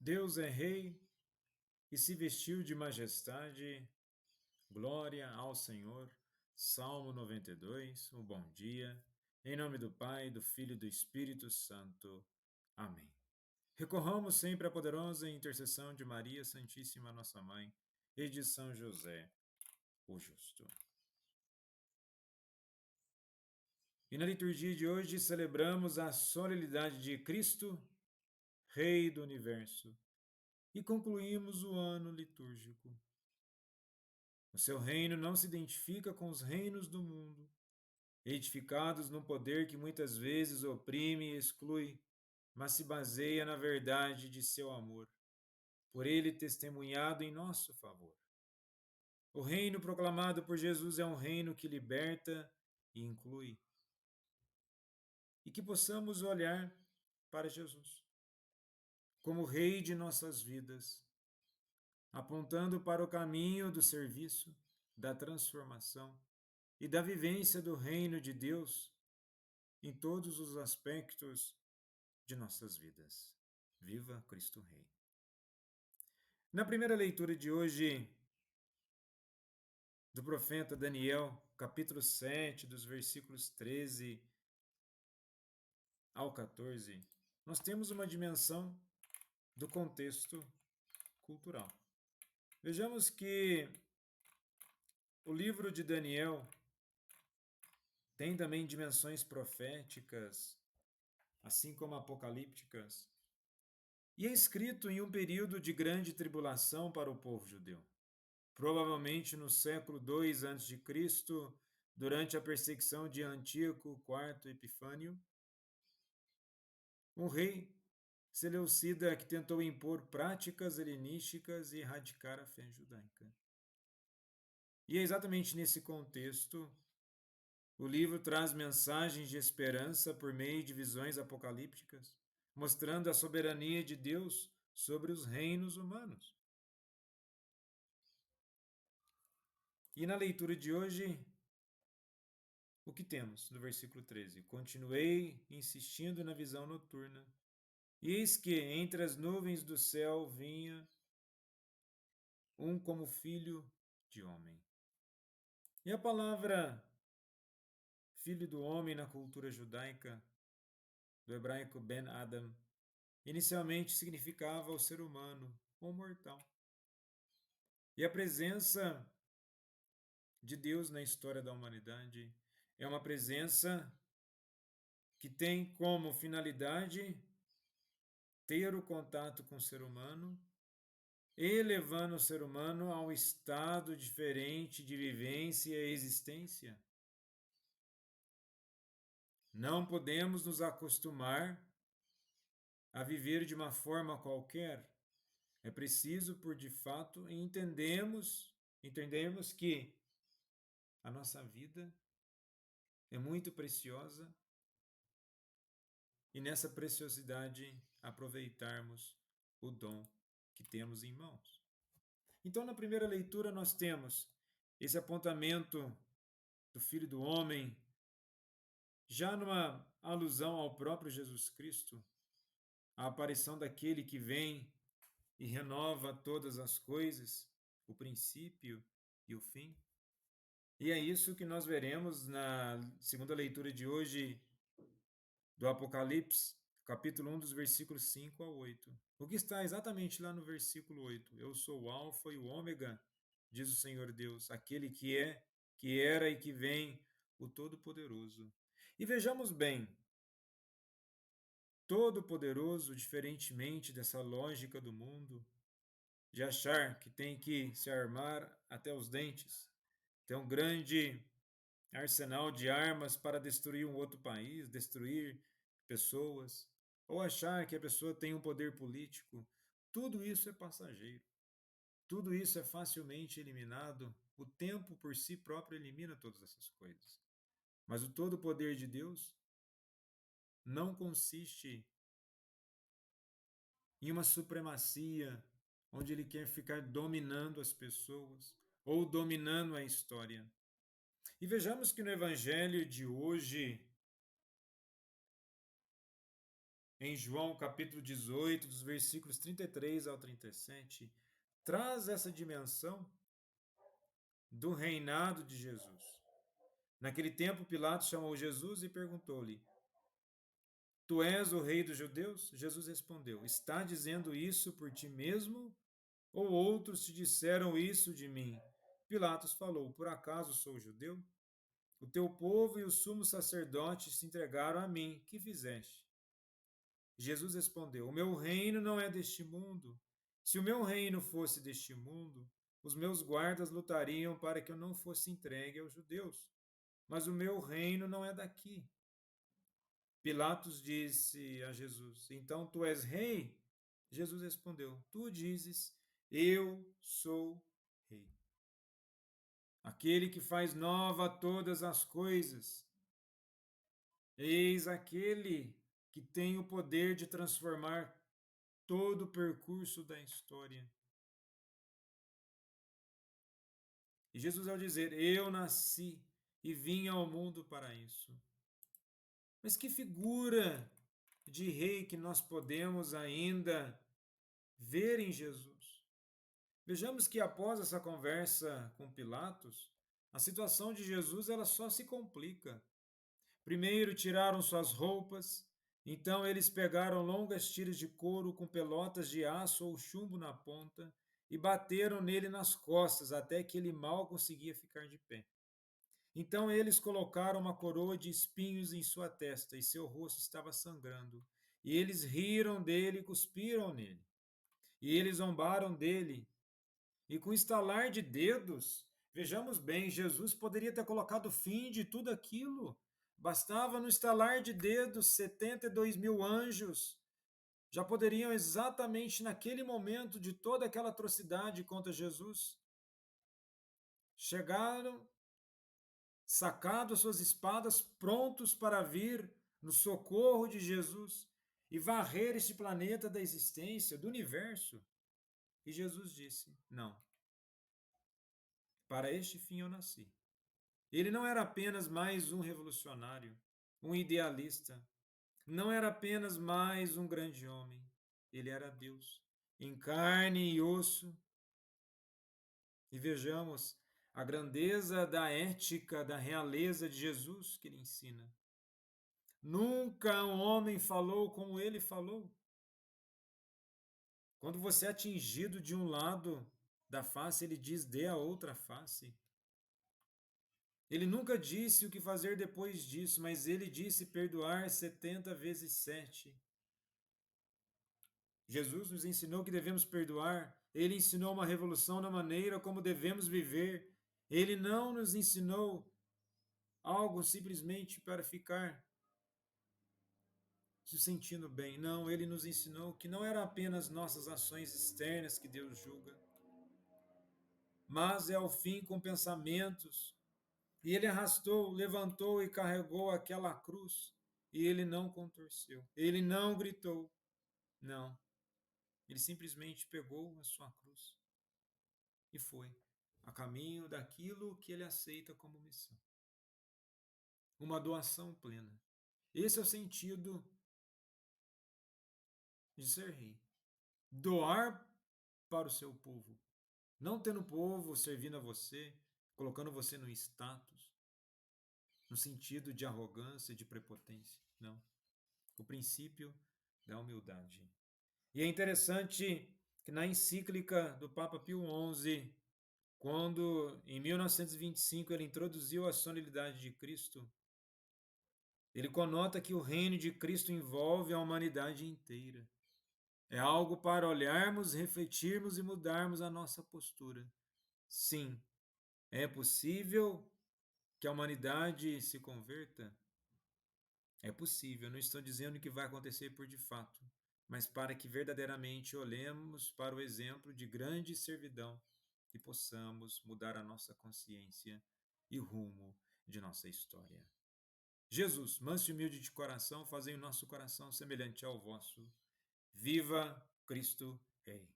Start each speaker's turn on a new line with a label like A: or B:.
A: Deus é Rei e se vestiu de majestade. Glória ao Senhor. Salmo 92, um bom dia. Em nome do Pai, do Filho e do Espírito Santo. Amém. Recorramos sempre à poderosa intercessão de Maria Santíssima, nossa Mãe, e de São José, o Justo. E na liturgia de hoje celebramos a solenidade de Cristo, Rei do Universo, e concluímos o ano litúrgico. O seu reino não se identifica com os reinos do mundo, edificados num poder que muitas vezes oprime e exclui, mas se baseia na verdade de seu amor, por ele testemunhado em nosso favor. O reino proclamado por Jesus é um reino que liberta e inclui. E que possamos olhar para Jesus como Rei de nossas vidas, apontando para o caminho do serviço, da transformação e da vivência do reino de Deus em todos os aspectos de nossas vidas. Viva Cristo Rei! Na primeira leitura de hoje, do profeta Daniel, capítulo 7, dos versículos 13 ao 14, nós temos uma dimensão do contexto cultural. Vejamos que o livro de Daniel tem também dimensões proféticas, assim como apocalípticas, e é escrito em um período de grande tribulação para o povo judeu. Provavelmente no século II a.C., durante a perseguição de Antíoco IV Epifânio, um rei seleucida que tentou impor práticas helenísticas e erradicar a fé judaica. E é exatamente nesse contexto o livro traz mensagens de esperança por meio de visões apocalípticas, mostrando a soberania de Deus sobre os reinos humanos. E na leitura de hoje, o que temos no versículo 13? Continuei insistindo na visão noturna, e eis que entre as nuvens do céu vinha um como filho de homem. E a palavra filho do homem na cultura judaica, do hebraico Ben Adam, inicialmente significava o ser humano, ou mortal. E a presença de Deus na história da humanidade é uma presença que tem como finalidade ter o contato com o ser humano, elevando o ser humano a um estado diferente de vivência e existência. Não podemos nos acostumar a viver de uma forma qualquer. É preciso, por de fato, entendermos que a nossa vida é muito preciosa e nessa preciosidade aproveitarmos o dom que temos em mãos. Então, na primeira leitura, nós temos esse apontamento do Filho do Homem, já numa alusão ao próprio Jesus Cristo, a aparição daquele que vem e renova todas as coisas, o princípio e o fim. E é isso que nós veremos na segunda leitura de hoje do Apocalipse, capítulo 1, dos versículos 5 a 8. O que está exatamente lá no versículo 8? Eu sou o Alfa e o Ômega, diz o Senhor Deus, aquele que é, que era e que vem, o Todo-Poderoso. E vejamos bem, Todo-Poderoso, diferentemente dessa lógica do mundo, de achar que tem que se armar até os dentes, ter um grande arsenal de armas para destruir um outro país, destruir pessoas, ou achar que a pessoa tem um poder político, tudo isso é passageiro. Tudo isso é facilmente eliminado. O tempo por si próprio elimina todas essas coisas. Mas o todo poder de Deus não consiste em uma supremacia onde ele quer ficar dominando as pessoas ou dominando a história. E vejamos que no evangelho de hoje, em João capítulo 18, dos versículos 33 ao 37, traz essa dimensão do reinado de Jesus. Naquele tempo, Pilatos chamou Jesus e perguntou-lhe: Tu és o rei dos judeus? Jesus respondeu: Está dizendo isso por ti mesmo? Ou outros te disseram isso de mim? Pilatos falou: Por acaso sou judeu? O teu povo e o sumo sacerdote se entregaram a mim. Que fizeste? Jesus respondeu: O meu reino não é deste mundo. Se o meu reino fosse deste mundo, os meus guardas lutariam para que eu não fosse entregue aos judeus. Mas o meu reino não é daqui. Pilatos disse a Jesus: Então tu és rei? Jesus respondeu: Tu dizes, eu sou rei. Aquele que faz nova todas as coisas. Eis aquele que tem o poder de transformar todo o percurso da história. E Jesus, ao dizer, eu nasci e vim ao mundo para isso. Mas que figura de rei que nós podemos ainda ver em Jesus? Vejamos que após essa conversa com Pilatos, a situação de Jesus ela só se complica. Primeiro tiraram suas roupas, então eles pegaram longas tiras de couro com pelotas de aço ou chumbo na ponta e bateram nele nas costas até que ele mal conseguia ficar de pé. Então eles colocaram uma coroa de espinhos em sua testa e seu rosto estava sangrando. E eles riram dele e cuspiram nele. E eles zombaram dele. E com estalar de dedos, vejamos bem, Jesus poderia ter colocado fim de tudo aquilo. Bastava no estalar de dedos 72 mil anjos. Já poderiam exatamente naquele momento de toda aquela atrocidade contra Jesus. Chegaram, sacado suas espadas, prontos para vir no socorro de Jesus e varrer este planeta da existência, do universo. E Jesus disse: Não, para este fim eu nasci. Ele não era apenas mais um revolucionário, um idealista, não era apenas mais um grande homem. Ele era Deus, em carne e osso. E vejamos a grandeza da ética, da realeza de Jesus que ele ensina. Nunca um homem falou como ele falou. Quando você é atingido de um lado da face, ele diz: dê a outra face. Ele nunca disse o que fazer depois disso, mas ele disse perdoar 70 vezes 7. Jesus nos ensinou que devemos perdoar. Ele ensinou uma revolução na maneira como devemos viver. Ele não nos ensinou algo simplesmente para ficar se sentindo bem. Não, ele nos ensinou que não era apenas nossas ações externas que Deus julga, mas é ao fim com pensamentos. E ele arrastou, levantou e carregou aquela cruz. E ele não contorceu, ele não gritou. Não, ele simplesmente pegou a sua cruz e foi a caminho daquilo que ele aceita como missão. Uma doação plena. Esse é o sentido de ser rei. Doar para o seu povo. Não tendo o povo servindo a você, colocando você no status, no sentido de arrogância, de prepotência. Não. O princípio da humildade. E é interessante que na encíclica do Papa Pio XI, quando em 1925 ele introduziu a solenidade de Cristo, ele conota que o reino de Cristo envolve a humanidade inteira. É algo para olharmos, refletirmos e mudarmos a nossa postura. Sim, é possível que a humanidade se converta? É possível, não estou dizendo que vai acontecer por de fato, mas para que verdadeiramente olhemos para o exemplo de grande servidão e possamos mudar a nossa consciência e o rumo de nossa história. Jesus, manso e humilde de coração, fazei o nosso coração semelhante ao vosso. Viva Cristo Rei!